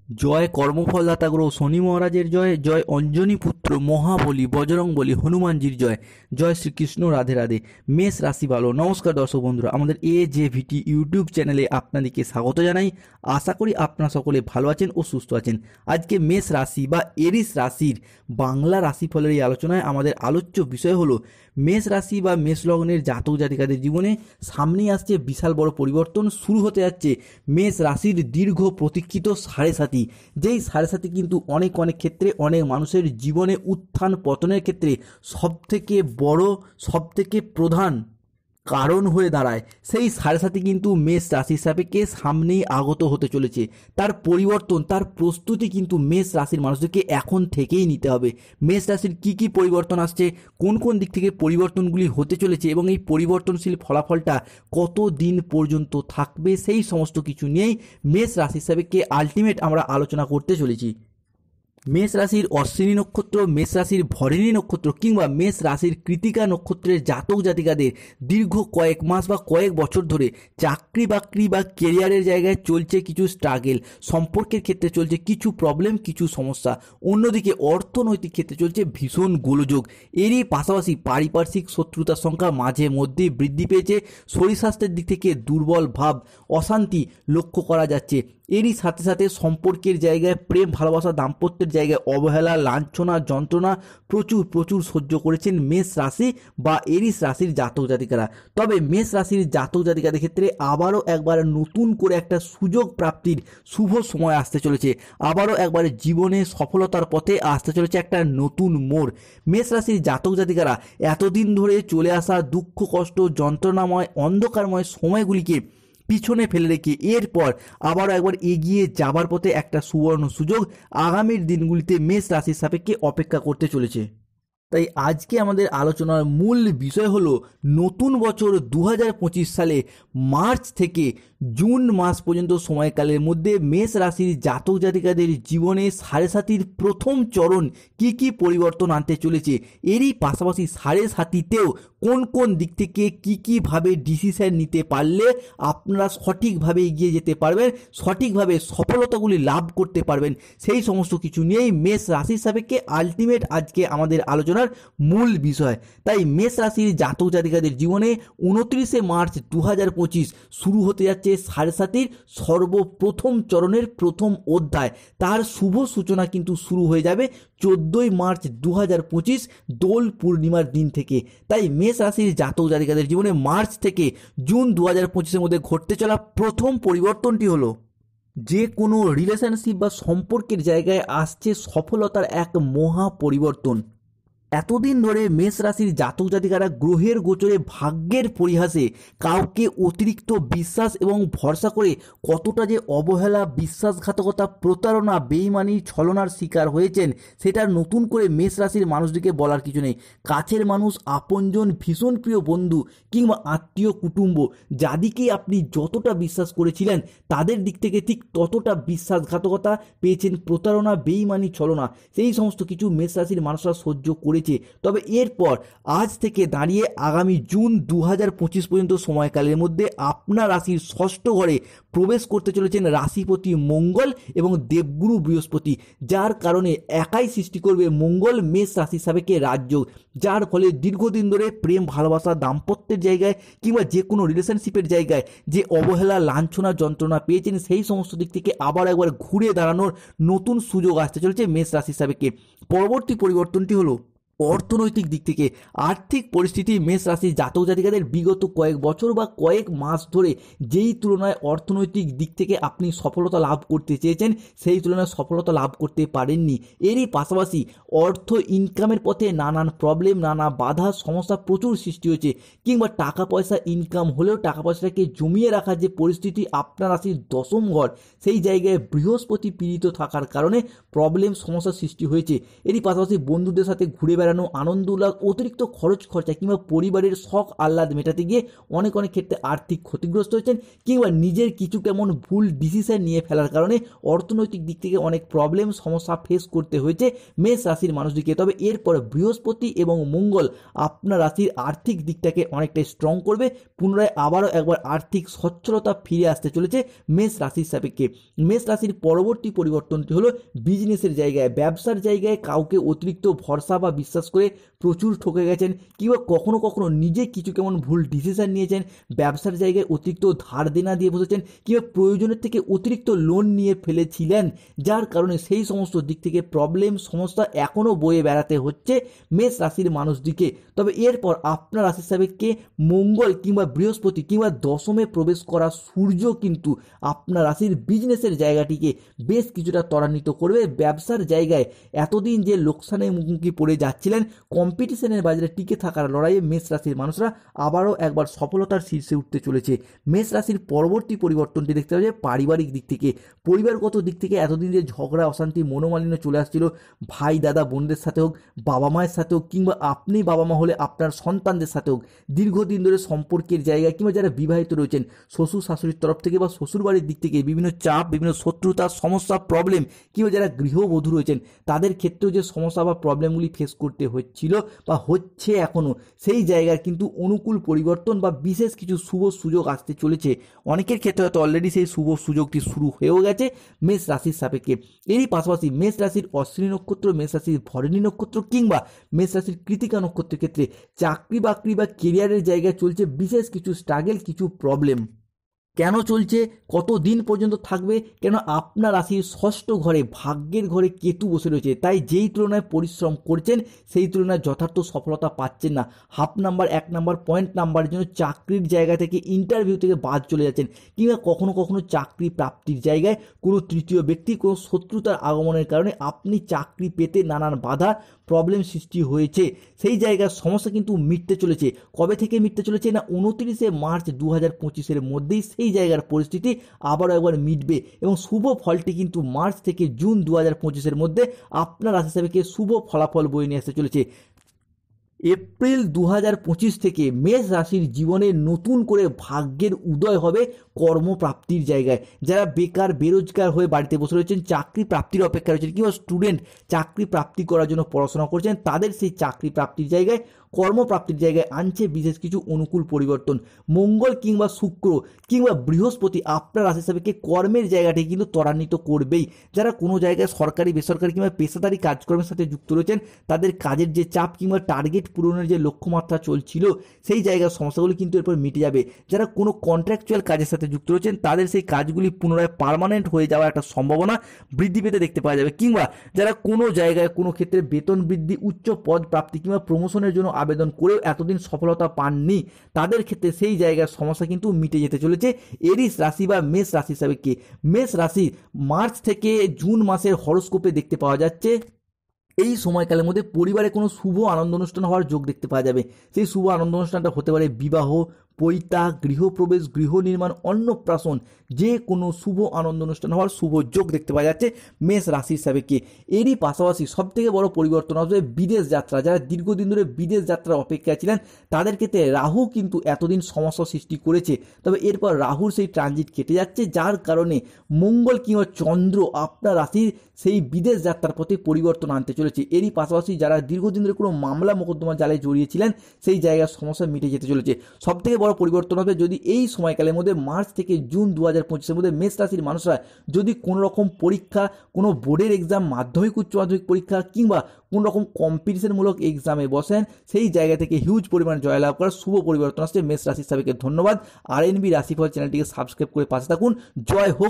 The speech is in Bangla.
জয় কর্মফলদাতা গ্রহ শনি মহারাজের জয়, জয় অঞ্জনী পুত্র মহাবলী বজরংবলী হনুমানজির জয়, জয় শ্রীকৃষ্ণ, রাধে রাধে। মেষ রাশি ভালো। নমস্কার দর্শক বন্ধুরা, আমাদের AJVT ইউটিউব চ্যানেলে আপনাদেরকে স্বাগত জানাই। আশা করি আপনারা সকলে ভালো আছেন ও সুস্থ আছেন। আজকে মেষ রাশি বা এরিস রাশির বাংলা রাশিফলের এই আলোচনায় আমাদের আলোচ্য বিষয় হলো মেষ রাশি বা মেষ লগ্নের জাতক জাতিকাদের জীবনে সামনেই আসছে বিশাল বড় পরিবর্তন। শুরু হতে যাচ্ছে মেষ রাশির দীর্ঘ প্রতীক্ষিত 7.5, যেই 7.5 কিন্তু অনেক ক্ষেত্রে অনেক মানুষের জীবনে উত্থান পতনের ক্ষেত্রে সবথেকে বড়, সবথেকে প্রধান কারণ হয়ে দাঁড়ায়। সেই 7.5 কিন্তু মেষ রাশির সাপেক্ষে সামনেই আগত হতে চলেছে। তার পরিবর্তন, তার প্রস্তুতি কিন্তু মেষ রাশির মানুষদেরকে এখন থেকেই নিতে হবে। মেষ রাশির কী পরিবর্তন আসছে, কোন দিক থেকে পরিবর্তনগুলি হতে চলেছে এবং এই পরিবর্তনশীল ফলাফলটা কত দিন পর্যন্ত থাকবে, সেই সমস্ত কিছু নিয়েই মেষ রাশির সাপেক্ষে আলটিমেট আমরা আলোচনা করতে চলেছি। মেষ রাশির অশ্বিনী নক্ষত্র, মেষ রাশির ভরণী নক্ষত্র কিংবা মেষ রাশির কৃতিকা নক্ষত্রের জাতক জাতিকাদের দীর্ঘ কয়েক মাস বা কয়েক বছর ধরে চাকরি বাকরি বা কেরিয়ারের জায়গায় চলছে কিছু স্ট্রাগেল, সম্পর্কের ক্ষেত্রে চলছে কিছু প্রবলেম, কিছু সমস্যা। অন্যদিকে অর্থনৈতিক ক্ষেত্রে চলছে ভীষণ গোলযোগ। এরই পাশাপাশি পারিপার্শ্বিক শত্রুতার সংখ্যা মাঝে মধ্যেই বৃদ্ধি পেয়েছে। শরীর স্বাস্থ্যের দিক থেকে দুর্বল ভাব, অশান্তি লক্ষ্য করা যাচ্ছে। এরই সাথে সাথে সম্পর্কের জায়গায়, প্রেম ভালোবাসা দাম্পত্যের জায়গায় অবহেলা, লাঞ্ছনা, যন্ত্রণা প্রচুর সহ্য করেছেন মেষ রাশি বা এরিস রাশির জাতক জাতিকারা। তবে মেষ রাশির জাতক জাতিকাদের ক্ষেত্রে আবারও একবার নতুন করে একটা সুযোগ প্রাপ্তির শুভ সময় আসতে চলেছে। আবারও একবার জীবনে সফলতার পথে আসতে চলেছে একটা নতুন মোড়। মেষ রাশির জাতক জাতিকারা এতদিন ধরে চলে আসা দুঃখ, কষ্ট, যন্ত্রণাময়, অন্ধকারময় সময়গুলিকে পিছনে ফেলে রেখে এরপর আবারও একবার এগিয়ে যাবার পথে একটা সুবর্ণ সুযোগ আগামীর দিনগুলিতে মেষ রাশির সাপেক্ষে অপেক্ষা করতে চলেছে। তাই আজকে আমাদের আলোচনার মূল বিষয় হলো নতুন বছর 2025 সালে মার্চ থেকে জুন মাস পর্যন্ত সময়কালের মধ্যে মেষ রাশির জাতক জাতিকাদের জীবনে 7.5 প্রথম চরণ কি পরিবর্তন আনতে চলেছে। এরই পাশাপাশি 7.5তেও কোন দিক থেকে কীভাবে ডিসিশন নিতে পারলে আপনারা সঠিকভাবে এগিয়ে যেতে পারবেন, সঠিকভাবে সফলতাগুলি লাভ করতে পারবেন, সেই সমস্ত কিছু নিয়েই মেষ রাশির সাপেক্ষে আলটিমেট আজকে আমাদের আলোচনার মূল বিষয়। তাই মেষ রাশির জাতক জাতিকাদের জীবনে 29 মার্চ 2025 শুরু হতে যাচ্ছে 7.5 সর্বপ্রথম চরণের প্রথম অধ্যায়। তার শুভ সূচনা কিন্তু শুরু হয়ে যাবে 14 মার্চ 2025 দোল পূর্ণিমার দিন থেকে। তাই মেষ রাশির জাতক জাতিকাদের জীবনে মার্চ থেকে জুন 2025-এর মধ্যে ঘটতে চলা প্রথম পরিবর্তনটি হলো যে কোনো রিলেশনশিপ বা সম্পর্কের জায়গায় আসছে সফলতার এক মহা পরিবর্তন। এতদিন ধরে মেষ রাশির জাতক জাতিকারা গ্রহের গোচরে ভাগ্যের পরিহাসে কাউকে অতিরিক্ত বিশ্বাস এবং ভরসা করে কতটা যে অবহেলা, বিশ্বাসঘাতকতা, প্রতারণা, বেইমানি, ছলনার শিকার হয়েছেন সেটা নতুন করে মেষ রাশির মানুষটিকে বলার কিছু নেই। কাছের মানুষ, আপনজন, ভীষণ প্রিয় বন্ধু কিংবা আত্মীয় কুটুম্ব যাদিকেই আপনি যতটা বিশ্বাস করেছিলেন তাদের দিক থেকে ঠিক ততটা বিশ্বাসঘাতকতা পেয়েছেন, প্রতারণা, বেইমানি, ছলনা, সেই সমস্ত কিছু মেষ রাশির মানুষরা সহ্য করে। তবে এরপর আজ থেকে দাঁড়িয়ে আগামী জুন 2025 পর্যন্ত সময়কালের মধ্যে আপনার রাশির ষষ্ঠ ঘরে প্রবেশ করতে চলেছেন রাশিপতি মঙ্গল এবং দেবগুরু বৃহস্পতি, যার কারণে একাই সৃষ্টি করবে মঙ্গল মেষ রাশির সাপেক্ষে রাজযোগ, যার ফলে দীর্ঘদিন ধরে প্রেম ভালোবাসা দাম্পত্যের জায়গায় কিংবা যে কোনো রিলেশনশিপের জায়গায় যে অবহেলা, লাঞ্ছনা, যন্ত্রণা পেয়েছেন সেই সমস্ত দিক থেকে আবার একবার ঘুরে দাঁড়ানোর নতুন সুযোগ আসতে চলেছে মেষ রাশির সাপেক্ষে। পরবর্তী পরিবর্তনটি হলো অর্থনৈতিক দিক থেকে। আর্থিক পরিস্থিতি মেষ রাশির জাতক জাতিকাদের বিগত কয়েক বছর বা কয়েক মাস ধরে যেই তুলনায় অর্থনৈতিক দিক থেকে আপনি সফলতা লাভ করতে চেয়েছেন সেই তুলনায় সফলতা লাভ করতে পারেননি। এরই পাশাপাশি অর্থ ইনকামের পথে নানান প্রবলেম, নানা বাধা, সমস্যা প্রচুর সৃষ্টি হয়েছে কিংবা টাকা পয়সা ইনকাম হলেও টাকা পয়সাটাকে জমিয়ে রাখার যে পরিস্থিতি আপনার রাশির দশম ঘর সেই জায়গায় বৃহস্পতি পীড়িত থাকার কারণে প্রবলেম, সমস্যার সৃষ্টি হয়েছে। এরই পাশাপাশি বন্ধুদের সাথে ঘুরে বেড়ানো, আনন্দ উল্লাস, অতিরিক্ত খরচ খরচা কিংবা পরিবারের শখ আহ্লাদ মেটাতে গিয়ে অনেক ক্ষেত্রে আর্থিক ক্ষতিগ্রস্ত হয়েছেন, কিংবা নিজের কিছু কেমন ভুল ডিসিশন নিয়ে ফেলার কারণে অর্থনৈতিক দিক থেকে অনেক প্রবলেম সমস্যা ফেস করতে হয়েছে মেষ রাশির মানুষটিকে। তবে এরপর বৃহস্পতি এবং মঙ্গল আপনার রাশির আর্থিক দিকটাকে অনেকটাই স্ট্রং করবে, পুনরায় আবারও একবার আর্থিক সচ্ছলতা ফিরে আসতে চলেছে মেষ রাশির সাপেক্ষে। মেষ রাশির পরবর্তী পরিবর্তনটি হলো বিজনেসের জায়গায়, ব্যবসার জায়গায় কাউকে অতিরিক্ত ভরসা বা বিশ্বাস করে প্রচুর ঠকে গেছেন, কিংবা কখনো কখনো নিজে কিছু কেমন ভুল ডিসিশন নিয়েছেন, ব্যবসার জায়গায় অতিরিক্ত ধার দেনা দিয়ে বসেছেন, কিংবা প্রয়োজনের থেকে অতিরিক্ত লোন নিয়ে ফেলেছিলেন, যার কারণে সেই সমস্ত দিক থেকে প্রবলেম সমস্যা এখনও বয়ে বেড়াতে হচ্ছে মেষ রাশির মানুষদিকে। তবে এরপর আপনার রাশির সাপেক্ষে মঙ্গল কিংবা বৃহস্পতি কিংবা দশমে প্রবেশ করা সূর্য কিন্তু আপনার রাশির বিজনেসের জায়গাটিকে বেশ কিছুটা ত্বরান্বিত করবে। ব্যবসার জায়গায় এতদিন যে লোকসানের মুখোমুখি পড়ে যাচ্ছিলেন, কম্পিটিশনের বাজারে টিকে থাকার লড়াইয়ে মেষ রাশির মানুষরা আবারও একবার সফলতার শীর্ষে উঠতে চলেছে। মেষ রাশির পরবর্তী পরিবর্তনটি দেখতে হবে পারিবারিক দিক থেকে। পরিবারগত দিক থেকে এতদিন যে ঝগড়া অশান্তি মনোমালিন্য চলে আসছিল, ভাই দাদা বোনদের সাথে হোক, বাবা মায়ের সাথে হোক, কিংবা আপনি বাবা মা হলে আপনার সন্তানদের সাথে হোক, দীর্ঘদিন ধরে সম্পর্কের জায়গায় কিংবা যারা বিবাহিত রয়েছেন শ্বশুর শাশুড়ির তরফ থেকে বা শ্বশুর বাড়ির দিক থেকে বিভিন্ন চাপ, বিভিন্ন শত্রুতা, সমস্যা, প্রবলেম, কিংবা যারা গৃহবধূ রয়েছেন তাদের ক্ষেত্রেও যে সমস্যা বা প্রবলেমগুলি ফেস করতে হচ্ছিল বা হচ্ছে এখনও, সেই জায়গার কিন্তু অনুকূল পরিবর্তন বা বিশেষ কিছু শুভ সুযোগ আসতে চলেছে। অনেকের ক্ষেত্রে হয়তো অলরেডি সেই শুভ সুযোগটি শুরু হয়েও গেছে মেষ রাশির সাপেক্ষে। এরই পাশাপাশি মেষ রাশির অশ্বিনী নক্ষত্র, মেষ রাশির ভরণী নক্ষত্র কিংবা মেষ রাশির কৃতিকা নক্ষত্রের ক্ষেত্রে চাকরি বাকরি বা কেরিয়ারের জায়গায় চলছে বিশেষ কিছু স্ট্রাগল, কিছু প্রবলেম। কেন চলছে, কত দিন পর্যন্ত থাকবে, কেন আপনার রাশির ষষ্ঠ ঘরে ভাগ্যের ঘরে কেতু বসে রয়েছে, তাই যেই তুলনায় পরিশ্রম করছেন সেই তুলনায় যথার্থ সফলতা পাচ্ছেন না। হাফ নাম্বার, 1 নাম্বার, পয়েন্ট নাম্বারের জন্য চাকরির জায়গা থেকে, ইন্টারভিউ থেকে বাদ চলে যাচ্ছেন, কিংবা কখনো কখনো চাকরি প্রাপ্তির জায়গায় কোনো তৃতীয় ব্যক্তি, কোনো শত্রুতার আগমনের কারণে আপনি চাকরি পেতে নানান বাধা প্রবলেম সৃষ্টি হয়েছে। সেই জায়গার সমস্যা কিন্তু মিটতে চলেছে। কবে থেকে মিটতে চলেছে না 29শে মার্চ 2025-এর মধ্যেই সেই জায়গার পরিস্থিতি আবারও একবার মিটবে, এবং শুভ ফলটি কিন্তু মার্চ থেকে জুন 2025-এর মধ্যে আপনার রাশি সাপেক্ষে শুভ ফলাফল বয়ে নিয়ে আসতে চলেছে। এপ্রিল 2025 থেকে মেষ রাশির জীবনে নতুন করে ভাগ্যের উদয় হবে কর্মপ্রাপ্তির জায়গায়। যারা বেকার বেরোজগার হয়ে বাড়িতে বসে রয়েছেন, চাকরি প্রাপ্তির অপেক্ষা রয়েছেন, কিংবা স্টুডেন্ট চাকরি প্রাপ্তি করার জন্য পড়াশোনা করছেন, তাদের সেই চাকরি প্রাপ্তির জায়গায়, কর্মপ্রাপ্তির জায়গায় আনছে বিশেষ কিছু অনুকূল পরিবর্তন। মঙ্গল কিংবা শুক্র কিংবা বৃহস্পতি আপনার রাশি সাপেক্ষে কর্মের জায়গাটি কিন্তু ত্বরান্বিত করবেই। যারা কোনো জায়গায় সরকারি বেসরকারি কিংবা পেশাদারি কাজকর্মের সাথে যুক্ত রয়েছেন, তাদের কাজের যে চাপ কিংবা টার্গেট পূরণের যে লক্ষ্যমাত্রা চলছিল, সেই জায়গার সমস্যাগুলি কিন্তু এরপর মিটে যাবে। যারা কোনো কন্ট্রাকচুয়াল কাজের সাথে যুক্ত রয়েছেন, তাদের সেই কাজগুলি পুনরায় পার্মানেন্ট হয়ে যাওয়ার একটা সম্ভাবনা বৃদ্ধি পেতে দেখতে পাওয়া যাবে। কিংবা যারা কোনো জায়গায় কোনো ক্ষেত্রে বেতন বৃদ্ধি, উচ্চ পদ প্রাপ্তি কিংবা প্রমোশনের জন্য আবেদন করেও এতদিন সফলতা পাননি, তাদের ক্ষেত্রে সেই জায়গার সমস্যা কিন্তু মিটে যেতে চলেছে এরিস রাশি বা মেষ রাশি হিসাবে। কি মেষ রাশি মার্চ থেকে জুন মাসের হরোস্কোপে দেখতে পাওয়া যাচ্ছে এই সময়কালের মধ্যে পরিবারে কোনো শুভ আনন্দ অনুষ্ঠান হওয়ার যোগ দেখতে পাওয়া যাবে। সেই শুভ আনন্দ অনুষ্ঠানটা হতে পারে বিবাহ, পৈতা, গৃহপ্রবেশ, গৃহ নির্মাণ, অন্নপ্রাশন, যে কোনো শুভ আনন্দ অনুষ্ঠান হওয়ার শুভ যোগ দেখতে পাওয়া যাচ্ছে মেষ রাশি হিসাবে। কি এরই পাশাপাশি সবথেকে বড় পরিবর্তন আসবে বিদেশ যাত্রা। যারা দীর্ঘদিন ধরে বিদেশ যাত্রার অপেক্ষায় ছিলেন, তাদের ক্ষেত্রে রাহু কিন্তু এতদিন সমস্যা সৃষ্টি করেছে, তবে এরপর রাহুর সেই ট্রানজিট কেটে যাচ্ছে, যার কারণে মঙ্গল কিংবা চন্দ্র আপনার রাশির সেই বিদেশ যাত্রার পথে পরিবর্তন আনতে চলেছে। এরই পাশাপাশি যারা দীর্ঘদিন ধরে কোনো মামলা মোকদ্দমা জালে জড়িয়েছিলেন, সেই জায়গার সমস্যা মিটে যেতে চলেছে। সবথেকে বড় পরিবর্তন হবে যদি এই সময়কালের মধ্যে মার্চ থেকে জুন 2025-এর মধ্যে মেষ রাশির মানুষরা যদি কোনো রকম পরীক্ষা, কোনো বোর্ডের এক্সাম, মাধ্যমিক উচ্চ মাধ্যমিক পরীক্ষা কিংবা কোন রকম কম্পিটিশনমূলক এক্সামে বসেন, সেই জায়গা থেকে হিউজ পরিমাণ জয়লাভ করার শুভ পরিবর্তন আসছে মেষ রাশির সাপেক্ষে। ধন্যবাদ। RNB রাশিফল চ্যানেলটিকে সাবস্ক্রাইব করে পাশে থাকুন। জয় হোক।